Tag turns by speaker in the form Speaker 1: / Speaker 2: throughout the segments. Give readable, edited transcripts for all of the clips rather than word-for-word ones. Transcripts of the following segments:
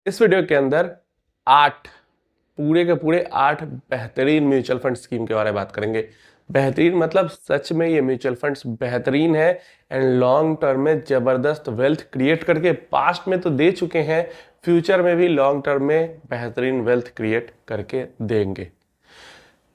Speaker 1: इस वीडियो के अंदर 8 पूरे के पूरे 8 बेहतरीन म्यूचुअल फंड स्कीम के बारे में बात करेंगे। बेहतरीन मतलब सच में ये म्यूचुअल फंड्स बेहतरीन है एंड लॉन्ग टर्म में जबरदस्त वेल्थ क्रिएट करके पास्ट में तो दे चुके हैं, फ्यूचर में भी लॉन्ग टर्म में बेहतरीन वेल्थ क्रिएट करके देंगे।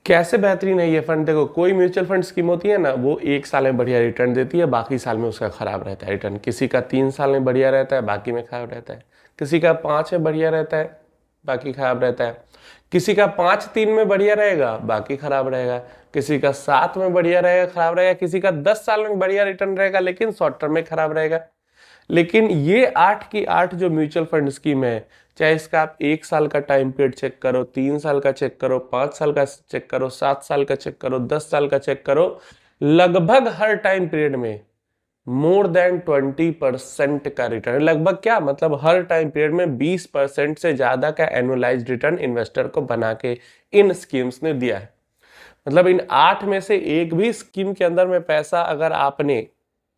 Speaker 1: कैसे बेहतरीन है ये फंड? देखो, कोई म्यूचुअल फंड स्कीम होती है ना, वो 1 साल में बढ़िया रिटर्न देती है, बाकी साल में उसका खराब रहता है रिटर्न। किसी का 3 साल में बढ़िया रहता है, बाकी में खराब रहता है। किसी का 5 में बढ़िया रहता है, बाकी खराब रहता है। किसी का 5-3 में बढ़िया रहेगा, बाकी खराब रहेगा। किसी का 7 में बढ़िया रहेगा, खराब रहेगा। किसी का 10 साल में बढ़िया रिटर्न रहेगा, लेकिन शॉर्ट टर्म में खराब रहेगा। लेकिन ये 8 की 8 जो म्यूचुअल फंड स्कीम है, चाहे इसका आप 1 साल का टाइम पीरियड चेक करो, 3 साल का चेक करो, 5 साल का चेक करो, 7 साल का चेक करो, 10 साल का चेक करो, लगभग हर टाइम पीरियड में मोर देन 20% का रिटर्न। लगभग क्या मतलब, हर टाइम पीरियड में 20% से ज्यादा का एनुअलाइज्ड रिटर्न इन्वेस्टर को बना के इन स्कीम्स ने दिया है। मतलब इन 8 में से एक भी स्कीम के अंदर में पैसा अगर आपने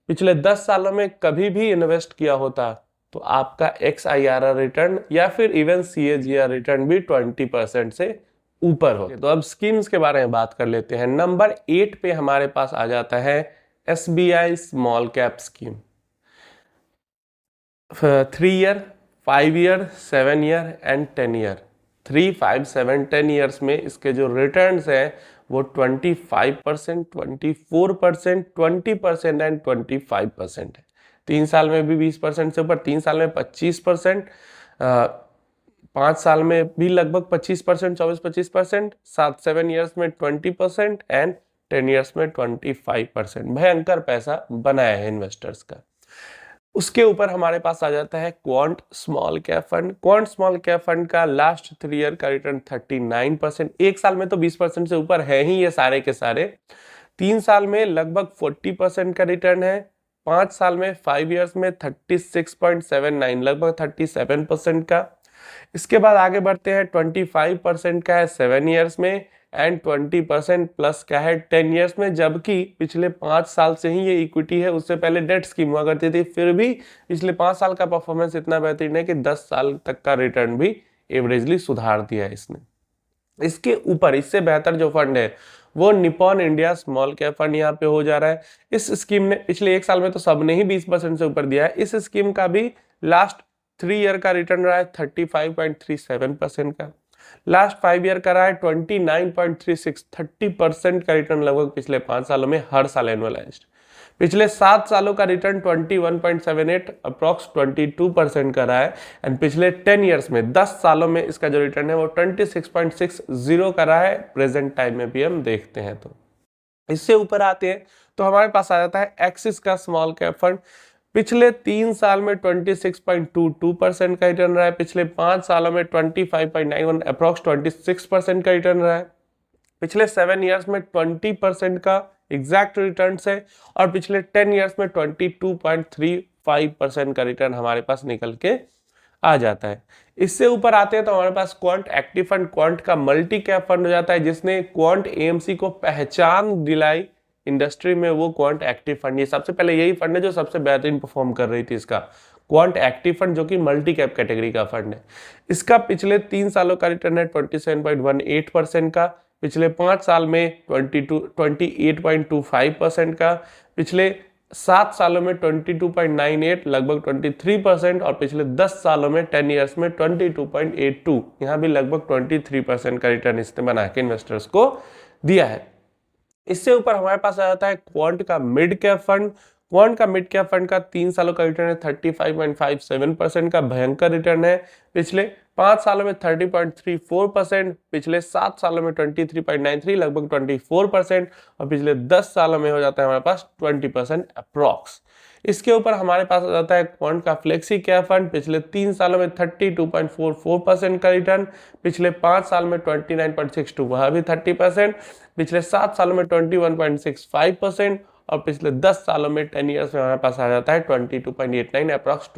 Speaker 1: पिछले 10 सालों में कभी भी इन्वेस्ट किया होता, तो आपका XIRR रिटर्न या फिर इवन CAGR रिटर्न भी 20% से ऊपर हो। तो अब स्कीम्स के बारे में बात कर लेते हैं। नंबर 8 पे हमारे पास आ जाता है SBI small cap scheme. 3 year, 5 year, 7 year and 10 year. 3, 5, 7, 10 years में इसके जो रिटर्न्स हैं वो 25%, 24%, 20% एंड 25% है। 3 साल में भी 20% से ऊपर, 3 साल में 25%, 5 साल में भी लगभग 25%, 24-25%, 7 ईयर्स में 20% एंड 10 ईयर्स में 25%। भयंकर पैसा बनाया है इन्वेस्टर्स का। उसके ऊपर हमारे पास आ जाता है quant small cap fund. Quant small cap fund का लास्ट 3 ईयर का रिटर्न 39%। 1 साल में तो 20% से ऊपर है ही ये सारे के सारे। 3 साल में लगभग 40% का रिटर्न है। 5 साल में 5 ईयर्स में 36.79, लगभग 37% का। इसके बाद आगे बढ़ते हैं, 25% का है 7 ईयर्स में एंड 20% प्लस का है 10 ईयर्स में। जबकि पिछले 5 साल से ही ये इक्विटी है, उससे पहले डेट स्कीम हुआ करती थी, फिर भी पिछले 5 साल का परफॉर्मेंस इतना बेहतरीन है कि 10 साल तक का रिटर्न भी एवरेजली सुधार दिया है इसने। इसके ऊपर इससे बेहतर जो फंड है वो Nippon India small cap fund यहाँ पे हो जा रहा है। इस स्कीम ने पिछले 1 साल में तो सबने ही 20% से ऊपर दिया है। इस स्कीम का भी लास्ट 3 ईयर का रिटर्न रहा है 35.37% का। लास्ट 5 ईयर का रहा है 29.36, 30% का रिटर्न लगभग पिछले 5 सालों में हर साल एनुअलाइज्ड। पिछले 7 सालों का रिटर्न 21.78, अप्रॉक्स 22% का रहा है। एंड पिछले 10 ईयर्स में, 10 सालों में इसका जो रिटर्न है वो 26.60 का रहा है। प्रेजेंट टाइम में भी हम देखते हैं तो इससे ऊपर आते हैं तो हमारे पास आ जाता है एक्सिस का स्मॉल कैप फंड। पिछले 3 साल में 26.22% का रिटर्न रहा है। पिछले 5 सालों में 25.91, अप्रॉक्स 26% का रिटर्न रहा है। पिछले 7 ईयर्स में 20% का एग्जैक्ट रिटर्न है और पिछले 10 ईयर्स में 22.35% का रिटर्न हमारे पास निकल के आ जाता है। इससे ऊपर आते हैं तो हमारे पास क्वांट एक्टिव फंड, क्वांट का मल्टी कैप फंड हो जाता है, जिसने क्वांट AMC को पहचान दिलाई इंडस्ट्री में। वो क्वांट एक्टिव फंड, ये सबसे पहले यही फंड है जो सबसे बेहतरीन परफॉर्म कर रही थी। इसका क्वांट एक्टिव फंड जो कि मल्टी कैप कैटेगरी का फंड है। इसका पिछले 3 सालों का रिटर्न है 27.18% का। पिछले 5 साल में 28.25% का। पिछले 7 सालों में 22.98, लगभग 23%। और पिछले 10 सालों में 10 ईयर्स में 22.82, यहाँ भी लगभग 23% का रिटर्न इसने बना के इन्वेस्टर्स को दिया है। इससे ऊपर हमारे पास आ जाता है क्वांट का मिड कैप फंड। क्वांट का मिड कैप फंड का 3 सालों का रिटर्न है 35.57% का, भयंकर रिटर्न है। पिछले 5 सालों में 30.34%, पिछले 7 सालों में 23.93, लगभग 24%। और पिछले 10 सालों में हो जाता है हमारे पास 20% अप्रॉक्स। इसके ऊपर हमारे पास आ जाता है क्वांट का फ्लेक्सी कैप फंड। पिछले 3 सालों में 32.44% का रिटर्न। पिछले 5 साल में 29.62, वह भी 30%। पिछले 7 सालों में 21.65% और पिछले 10 सालों में 10 ईयर्स में हमारे पास आ जाता है 22.89, अप्रॉक्स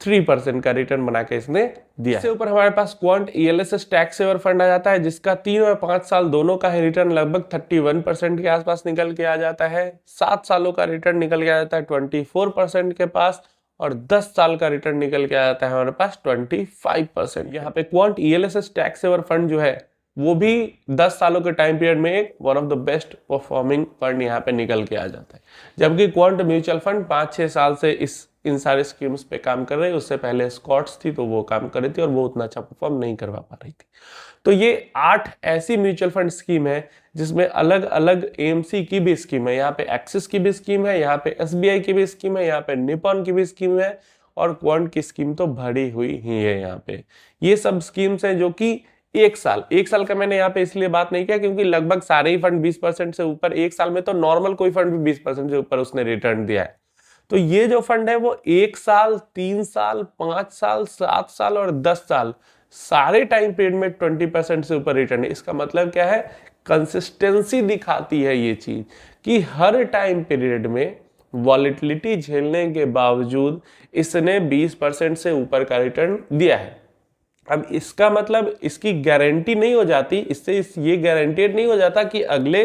Speaker 1: 23% का रिटर्न बना के इसने दिया। इससे ऊपर हमारे पास quant ELSS tax saver fund आ जाता है, जिसका 3 और 5 साल दोनों का ही रिटर्न लगभग 31% के आसपास निकल के आ जाता है। 7 सालों का रिटर्न निकल के आ जाता है 24% के पास। और 10 साल का रिटर्न निकल के आता है हमारे पास 25%। यहाँ पे quant ELSS tax saver fund जो है वो भी 10 सालों के टाइम पीरियड में एक one of the best performing fund यहाँ पे निकल के आ जाता है। जबकि क्वांट म्यूचुअल फंड 5-6 साल से इन सारे स्कीम्स पे काम कर रहे हैं। उससे पहले स्कॉट्स थी तो वो काम कर रही थी और वो उतना अच्छा परफॉर्म नहीं करवा पा रही थी। तो ये 8 ऐसी म्यूचुअल फंड स्कीम है जिसमें अलग अलग AMC की भी स्कीम है। यहाँ पे एक्सिस की भी स्कीम है, यहाँ पे SBI की भी स्कीम है, यहाँ पे निपॉन की भी स्कीम है और क्वांट की स्कीम तो भरी हुई ही है। यहाँ पे ये सब स्कीम्स हैं जो कि एक साल का मैंने यहाँ पे इसलिए बात नहीं किया क्योंकि लगभग सारे ही फंड 20% से ऊपर, एक साल में तो नॉर्मल कोई फंड भी 20% से ऊपर उसने रिटर्न दिया है। तो ये जो फंड है वो 1 साल, 3 साल, 5 साल, 7 साल और 10 साल सारे टाइम पीरियड में 20% से ऊपर रिटर्न है। इसका मतलब क्या है, कंसिस्टेंसी दिखाती है ये चीज कि हर टाइम पीरियड में वॉलेटिलिटी झेलने के बावजूद इसने 20% से ऊपर का रिटर्न दिया है। अब इसका मतलब इसकी गारंटी नहीं हो जाती, इससे ये गारंटेड नहीं हो जाता कि अगले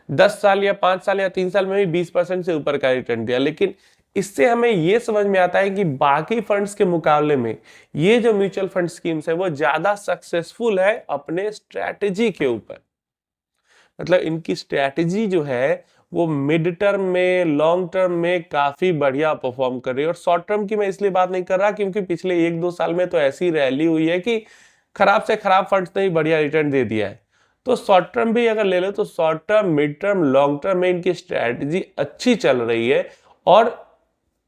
Speaker 1: 10 साल या 5 साल या 3 साल में भी 20% से ऊपर का रिटर्न दिया, लेकिन इससे हमें यह समझ में आता है कि बाकी फंड्स के मुकाबले में ये जो म्यूचुअल फंड स्कीम्स है वो ज्यादा सक्सेसफुल है अपने स्ट्रैटेजी के ऊपर। मतलब इनकी स्ट्रैटेजी जो है वो मिड टर्म में, लॉन्ग टर्म में काफी बढ़िया परफॉर्म कर रही है। और शॉर्ट टर्म की मैं इसलिए बात नहीं कर रहा क्योंकि पिछले 1-2 साल में तो ऐसी रैली हुई है कि खराब से खराब फंड्स ने ही बढ़िया रिटर्न दे दिया है। तो शॉर्ट टर्म भी अगर ले लो तो short term, mid term, long term में इनकी स्ट्रैटेजी अच्छी चल रही है और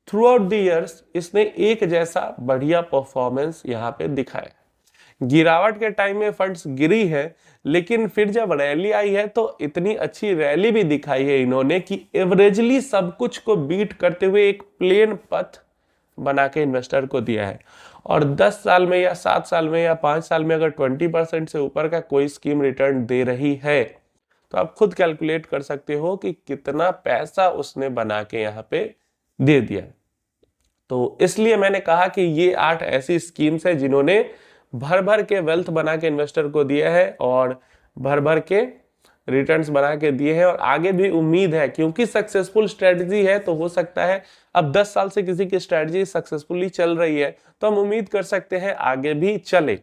Speaker 1: थ्रू आउट द ईयर्स इसने एक जैसा बढ़िया परफॉर्मेंस यहाँ पे दिखाया। गिरावट के टाइम में फंड्स गिरी है, लेकिन फिर जब रैली आई है तो इतनी अच्छी रैली भी दिखाई है इन्होंने कि एवरेजली सब कुछ को बीट करते हुए एक प्लेन पथ बना के इन्वेस्टर को दिया है। और 10 साल में या 7 साल में या 5 साल में अगर 20% से ऊपर का कोई स्कीम रिटर्न दे रही है तो आप खुद कैलकुलेट कर सकते हो कि कितना पैसा उसने बना के यहाँ पे दे दिया। तो इसलिए मैंने कहा कि ये 8 ऐसी स्कीम्स है जिन्होंने भर भर के वेल्थ बना के इन्वेस्टर को दिया है और भर भर के रिटर्न्स बना के दिए हैं। और आगे भी उम्मीद है, क्योंकि सक्सेसफुल स्ट्रेटजी है तो हो सकता है अब 10 साल से किसी की स्ट्रेटजी सक्सेसफुली चल रही है तो हम उम्मीद कर सकते हैं आगे भी चले।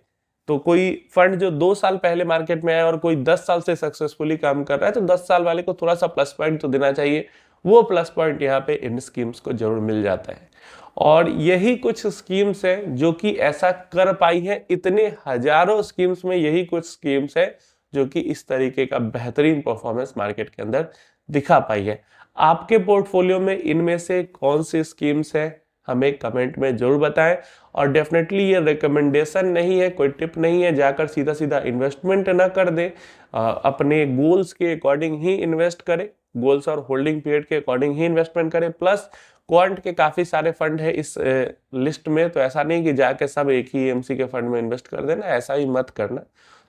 Speaker 1: तो कोई फंड जो 2 साल पहले मार्केट में आया और कोई 10 साल से सक्सेसफुली काम कर रहा है तो 10 साल वाले को थोड़ा सा प्लस पॉइंट तो देना चाहिए। वो प्लस पॉइंट यहाँ पे इन स्कीम्स को जरूर मिल जाता है। और यही कुछ स्कीम्स हैं जो कि ऐसा कर पाई हैं। इतने हजारों स्कीम्स में यही कुछ स्कीम्स है जो कि इस तरीके का बेहतरीन परफॉर्मेंस मार्केट के अंदर दिखा पाई है। आपके पोर्टफोलियो में इनमें से कौन सी स्कीम्स है हमें कमेंट में जरूर बताएं। और डेफिनेटली ये रिकमेंडेशन नहीं है, कोई टिप नहीं है, जाकर सीधा सीधा इन्वेस्टमेंट ना कर दें। अपने गोल्स के अकॉर्डिंग ही इन्वेस्ट करें, गोल्स और होल्डिंग पीरियड के अकॉर्डिंग ही इन्वेस्टमेंट करें। प्लस क्वांट के काफी सारे फंड है इस लिस्ट में, तो ऐसा नहीं कि जाके सब एक ही AMC के फंड में इन्वेस्ट कर देना, ऐसा ही मत करना।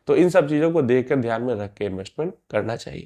Speaker 1: तो इन सब चीजों को देखकर ध्यान में रख के इन्वेस्टमेंट करना चाहिए।